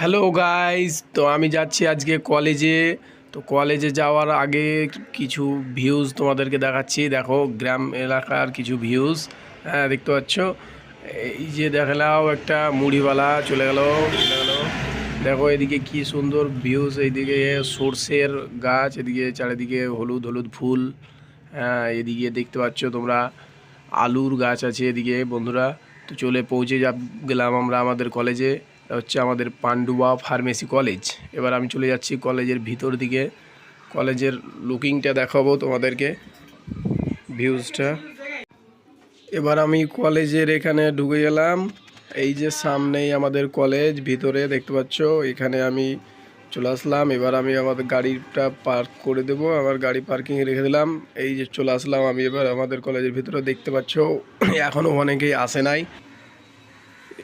Hello guys, তো আমি যাচ্ছি আজকে কলেজে। তো কলেজে যাওয়ার আগে কিছু ভিউজ তোমাদেরকে দেখাচ্ছি। দেখো, গ্রাম এলাকার কিছু ভিউজ। হ্যাঁ, দেখতে পাচ্ছ। এই যে দেখালাও একটা মুড়িওয়ালা চলে গেল। দেখো এদিকে কি সুন্দর ভিউজ, এইদিকে সর্ষের গাছ, এদিকে চারিদিকে হলুদ হলুদ ফুল। হ্যাঁ, এদিকে দেখতে পাচ্ছ তোমরা আলুর গাছ আছে এদিকে বন্ধুরা। তো চলে পৌঁছে গেলাম আমরা আমাদের কলেজে। এটা হচ্ছে আমাদের পান্ডুয়া ফার্মেসি কলেজ। এবার আমি চলে যাচ্ছি কলেজের ভিতর দিকে। কলেজের লুকিংটা দেখাবো তোমাদেরকে, ভিউজটা। এবার আমি কলেজের এখানে ঢুকে গেলাম। এই যে সামনেই আমাদের কলেজ, ভিতরে দেখতে পাচ্ছ। এখানে আমি চলে আসলাম। এবার আমি আমাদের গাড়িটা পার্ক করে দেব, আমার গাড়ি পার্কিংয়ে রেখে দিলাম। এই যে চলে আসলাম আমি এবার আমাদের কলেজের ভিতরে। দেখতে পাচ্ছ এখনও অনেকেই আসে নাই।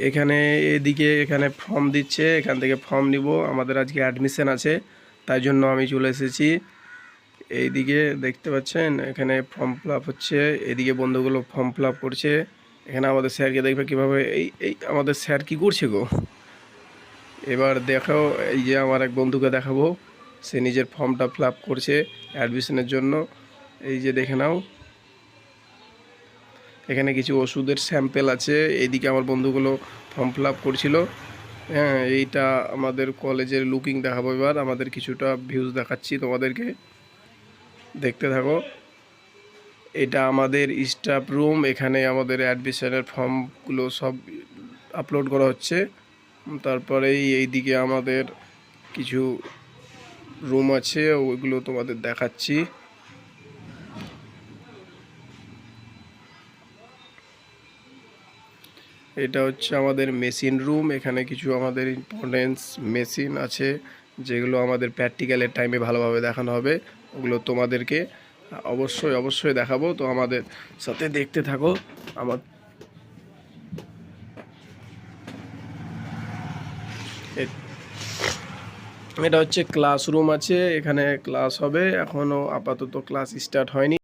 এখানে ফর্ম দিচ্ছে, এখান থেকে ফর্ম নিব। আমাদের আজকে অ্যাডমিশন আছে, তাই জন্য আমি চলে এসেছি। এইদিকে দেখতে পাচ্ছেন এখানে ফর্ম ফিল আপ হচ্ছে, এদিকে বন্ধুগুলো ফর্ম ফিল আপ করছে। এখানে আমাদের স্যারকে দেখবে কীভাবে, এই এই আমাদের স্যার কী করছে গো। এবার দেখো, এই যে আমার এক বন্ধুকে দেখাবো, সে নিজের ফর্মটা ফিল আপ করছে অ্যাডমিশনের জন্য। এই যে দেখে নাও, এখানে কিছু ওষুধের স্যাম্পেল আছে। এইদিকে আমার বন্ধুগুলো ফর্ম ফিল আপ করছিল। হ্যাঁ, এইটা আমাদের কলেজের লুকিং দেখাবো। এবার আমাদের কিছুটা ভিউজ দেখাচ্ছি তোমাদেরকে, দেখতে থাকো। এটা আমাদের স্টাফ রুম, এখানে আমাদের অ্যাডমিশনের ফর্মগুলো সব আপলোড করা হচ্ছে। তারপরেই এইদিকে আমাদের কিছু রুম আছে, ওইগুলো তোমাদের দেখাচ্ছি। এটা হচ্ছে আমাদের মেশিন রুম। এখানে কিছু আমাদের ইম্পর্টেন্স মেশিন আছে, যেগুলো আমাদের প্র্যাকটিক্যালের টাইমে ভালোভাবে দেখানো হবে। ওগুলো তোমাদেরকে অবশ্যই অবশ্যই দেখাবো। তো আমাদের সাথে দেখতে থাকো। আমার এটা হচ্ছে ক্লাসরুম আছে, এখানে ক্লাস হবে। এখনও আপাতত ক্লাস স্টার্ট হয়নি।